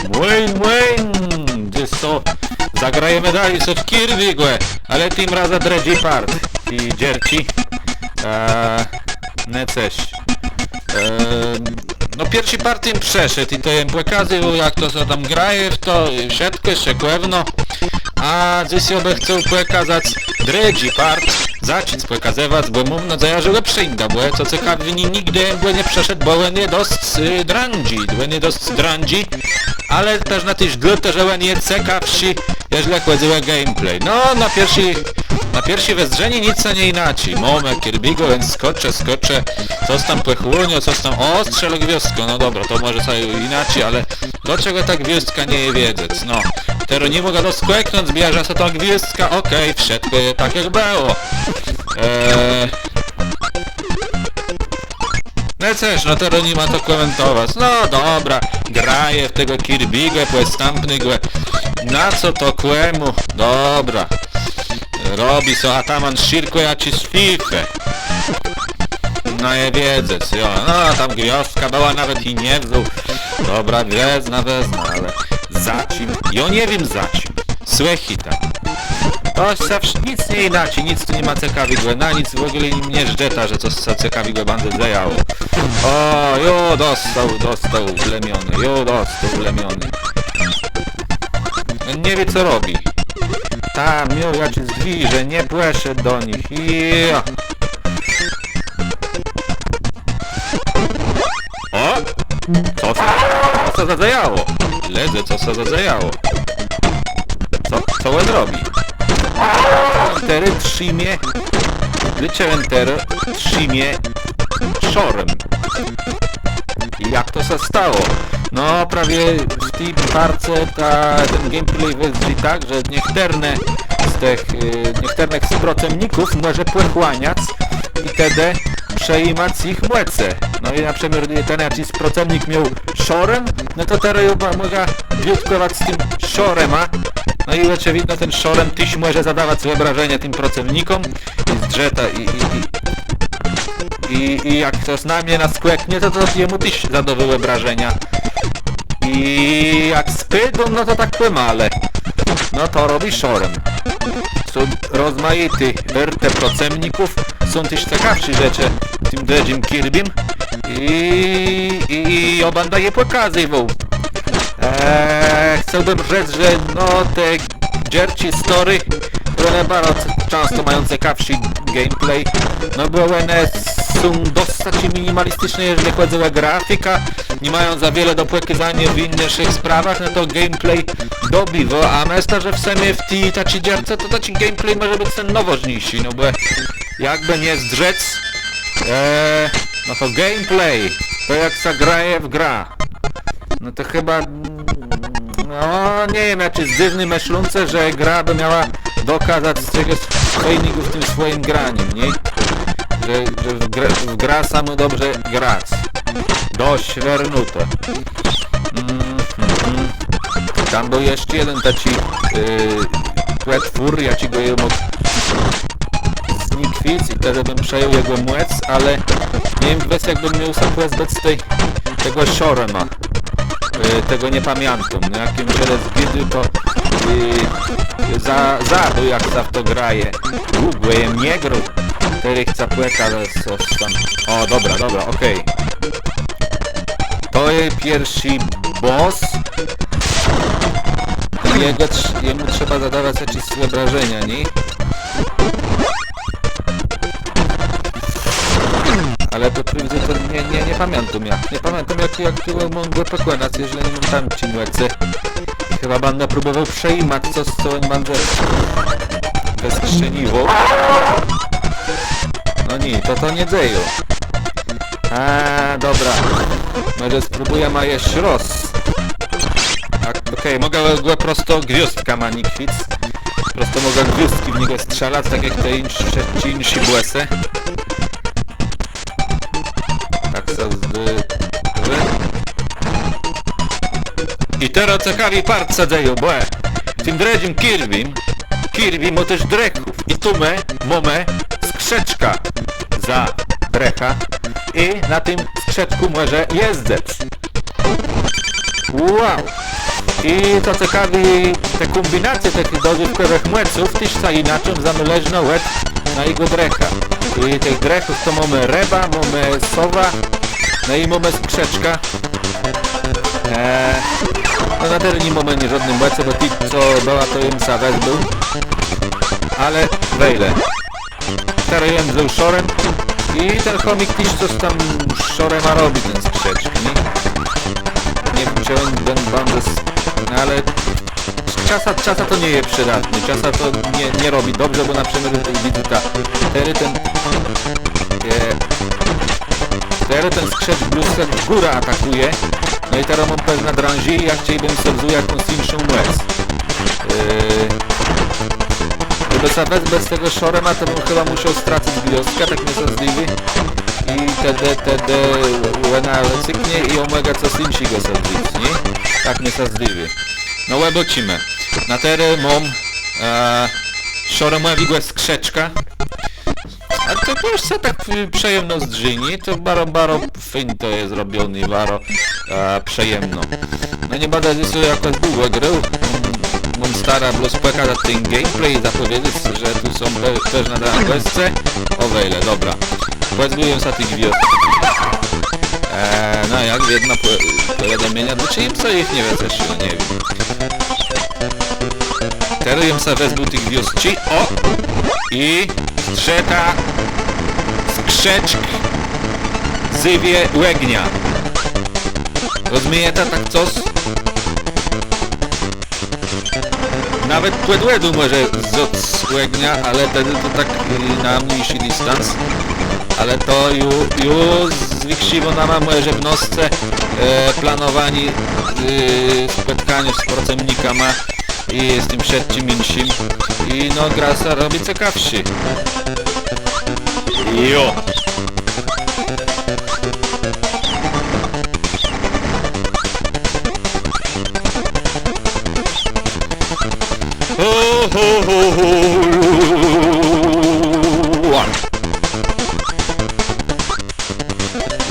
Młyn, gdzie są, zagrajemy dalej coś Kirby, ale tym razem Dredgy Part i dzierci, nie coś. No pierwszy part im przeszedł i to im pokazywał, jak to co tam graje w to i wszystko jeszcze pewno. A dziś ja chcę pokazać Dredgy Part, zacząć pokazywać, bo mam nadzieję, że lepsze inda, bo co ciekawe nigdy nie przeszedł, bo nie dość drandzi, ale też na tyś dlatego, że nie ciekawsi, jeżeli chodzi o gameplay. No na pierwszy wezrzenie nic nie inaczej. Mamy Kirby'ego, więc skoczę, coś tam płechłonio, coś tam, o, strzelek wiosko, no dobra, to może sobie inaczej, ale dlaczego tak wioska nie wiedzieć, no. Teraz nie mogę doskłeknąć, bierze się tak wioska, okej, wszystko tak jak było. No cóż, no teraz nie ma to komentować. No dobra, graję w tego Kirby'ego, postępnego. Na co to kłemu? Dobra. Robi so ataman szirko ja ci z FIFA. No je wiedzę, jo. No tam gwiazdka była nawet i nie wziął. Dobra, wezna, ale za czym? Ja nie wiem za czym. Słuchaj tam. To zawsze nic nie inaczej, nic tu nie ma ciekawego, na nic w ogóle nie żdżeta, że coś ciekawego będę zajało. O, jo dostał ulemiony. Nie wie co robi. Tam, jo, ja ci zbliżę, nie płeszę do nich. Jo. O! Co się zajało? Ledzę, co się zajało. Co on robi? Entery trzymie, liczę entery, trzymie szorem. I jak to się stało? No prawie w tej parce ten gameplay wychodzi tak, że niekternych sprocemników może płechłaniać i wtedy przejmać ich młece. No i na przykład ten jakiś procemnik miał szorem, no to teraz mogę biutkować z tym szorema. No i oczywiście ten szorem tyś może zadawać swoje wrażenie tym pracownikom i zdrzeta i jak to na mnie naskłeknie, to jemu tyś zadawały wrażenia. I jak spydą, no to tak płymale. No to robi szorem. Są rozmaity werte procemników, są też ciekawsze rzeczy tym Dredgym Kirbym i obanda je pokazywał. Chciałbym rzec, że no te dzierci story, one bardzo często mają ciekawszy gameplay, no bo one są dosyć minimalistyczne, jeżeli chodzi o grafikę, nie mają za wiele do pokazania w innych sprawach, no to gameplay dobiwo, a myślę, że w sumie w tej takiej dzierce to taki gameplay może być ten nowożniejszy, no bo jakby nie zdrzec, no to gameplay, to jak się graje w gra. No to chyba, no nie wiem, jak jest dziwny myślący, że gra by miała dokazać czegoś fajnego w tym swoim graniem, nie? Że w gra samo dobrze grać. Dość wernuto. Tam był jeszcze jeden taki płetwór, ja ci go mógł znikwić i wtedy bym przejął jego młec, ale nie wiem, jakbym miał sobie bez tego szorema. Tego nie pamiętam, no jakim źle zbiedł to zabył jak za w to graje. Długo jem nie grał, który chce płeka, ale coś tam. O, dobra, okej. To jest pierwszy boss. Jemu trzeba zadawać jakieś swoje wrażenia, nie? Ale to nie pamiętam jak. Nie pamiętam jak to mogę pokonać, jeżeli nie mam tam ci młece. Chyba będę próbował przejmać coś, co on będzie bezkrzeniwo. No nie, to nie dzieje. Dobra. Może spróbuję ma jeszcze raz. Okej, mogę go prosto gwiazdka manikwic. Prosto mogę gwiazdki w niego strzelać, tak jak te insi błese. I teraz ciekawi part sadzeją, bo tym Dredgym Kirby ma też drechów i tu mamy skrzeczka za drecha i na tym skrzeczku może jezdec. Wow! I to ciekawi, te kombinacje takich dozywkowych młeców też są inaczej zależne od na jego drecha. I tych drechów to mamy ryba, mamy sowa, no i mamy skrzeczka. No na terenie mamy nie żadnym młece, bo ci co była to im zawez był. Ale wejle. Teraz jem z szorem i ten chomik też coś tam szorema robi ten skrzeczki, nie wiem czy on ten bandes, no ale czasa to nie jest przydatny, czasa to nie robi dobrze, bo na przykład widzę ten skrzecz bluster w górę atakuje, no i teraz mam pewna drąży i ja chciałbym sobie jakąś inszą łez. Gdyby sobie bez tego szorema, to bym chyba musiał stracić wioskę, tak mnie zazliwi. I wtedy łena cyknie i omega co insi go zazliwi, nie? Tak mnie zazliwi. No łebocimy. Na tery mam szoremowigłe skrzeczka. A to już się tak przyjemno zdrzyni, to baro fin to jest robiony, baro przyjemno. No nie będę dzisiaj jakoś długo grył. Mam stara blospeka za ten gameplay i zapowiedzieć, że tu są też na questce. O wejle, dobra. Pozbyłem się tych wiosek. No jak jedna powiadomienia, do czyim co ich nie wiem, też nie wiem. Teraz jem sobie wezmę tych wiosci. O! I strzeta skrzeczk zywie łegnia. Rozumie to tak coś? Nawet płedłedu może z łegnia, ale wtedy to tak na mniejszy dystans. Ale to już zwiksiwo nam może w nosce planowani spotkanie z pracownika ma i jest tym przedcim inszym i no grasa robi ciekawszy. Jo!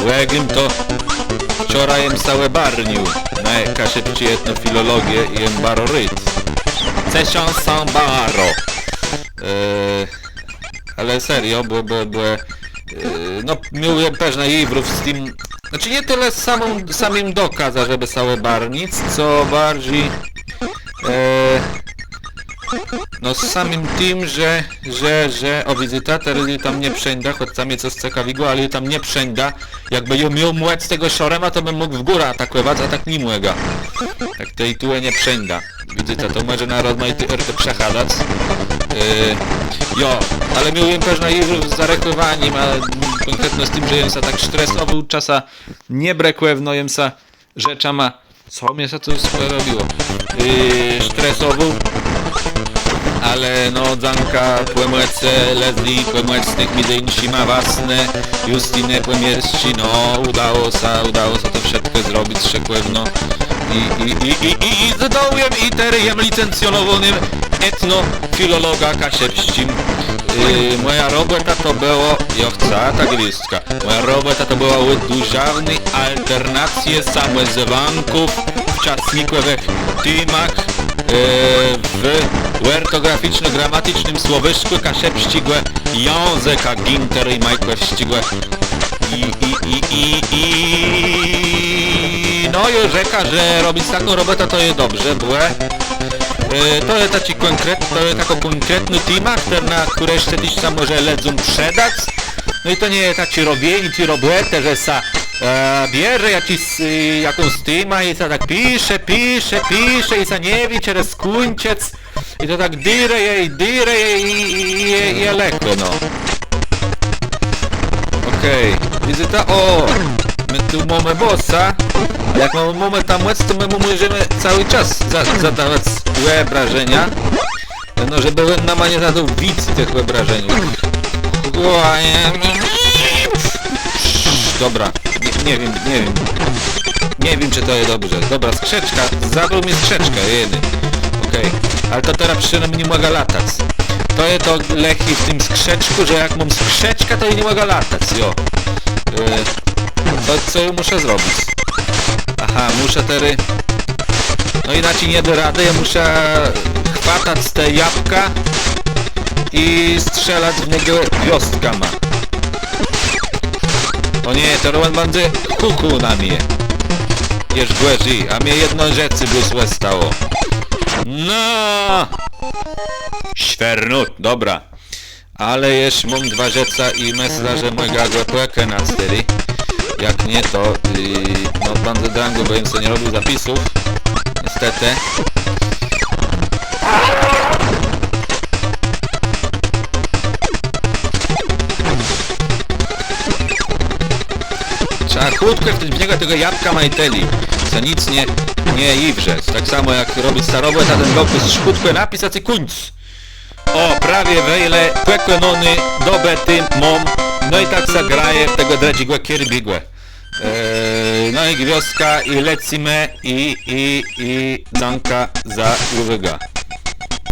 Łegim to wczoraj jem całe barnił na kaszepci etnofilologię i jem baroryt. Cesią są baro. Ale serio, bo no miałem pewne iwrów z tym. Znaczy nie tyle samym dokaza, żeby całe barnic, co bardziej no z samym tym, że o wizytator tam nie przęda, choć tam jest coś ciekawego, ale tam nie przęda. Jakby ją miał młec tego szorema, to bym mógł w górę atakować, a tak nie młega. Tak tej tu nie przęda. Wizyta to może na rozmaity RT przechadzać. Jo, ale miałem pewne już z zarekowaniem, ale konkretno z tym, że jem się tak stresował, czasa nie brekłewno jem się rzeczama. Co mnie się to robiło? Stresował. Ale no dzanka płemłece, Leslie płemłecnych między ma własne, Justine płemierści, no udało się to wszystko zrobić szekłewno i z dołem i teryjem licencjonowanym etnofilologa kasiepścim. Moja robota to było, ja chcę tak listka, moja robota to była udużawny alternacje samozwanków w czasnikowych teamach w ortograficzno-gramatycznym słowyszku kasiepścigłe języka Ginter i Majkłe ścigłe no i rzeka, że robić taką robotę to jest dobrze, bo to jest taki konkretny temat, na które jeszcze tyś tam może ledzą przedać. No i to nie jest taki robienie, ty robotę, że sa bierze jakąś tema i sa tak pisze i sa nie wie, через kuńciec i to tak dyre i lekko, no. Okej, wizyta, my tu mamy bossa, a jak mamy tam łec, to my możemy cały czas zadawać złe wrażenia, no żeby nam nie zadał widz tych wyobrażeń. Dobra, nie wiem czy to jest dobrze. Dobra, skrzeczka, zabrał mi skrzeczkę, jeden. Okej, ale to teraz przynajmniej nie mogę latać. To jest to leki w tym skrzeczku, że jak mam skrzeczkę, to i nie mogę latać, jo. To co ja muszę zrobić? Aha, muszę teraz No inaczej nie da rady, ja muszę chwatać te jabłka i strzelać w niego gwiazdkama. O nie, to Roman będzie kuku na mnie. Jesz głęzi, a mnie jedno rzeczy by złe stało. No! Świernut, dobra. Ale jeszcze mam dwa rzeczy i myślę, że mój gagłę płekę na 4. Jak nie to, no będę drangu, bo bym sobie nie robił zapisów. Niestety. Trzeba krótko w niego tego jabłka majteli, co nic nie iwrze. Tak samo jak robić starobłęd, a ten dopis krótko napisać i końc. O, prawie wejle, płekłenony, dobe tym mom, no i tak zagraje w tego dredzigłe kierbigłe. No i gwiazdka i lecimy i danka za uwagę.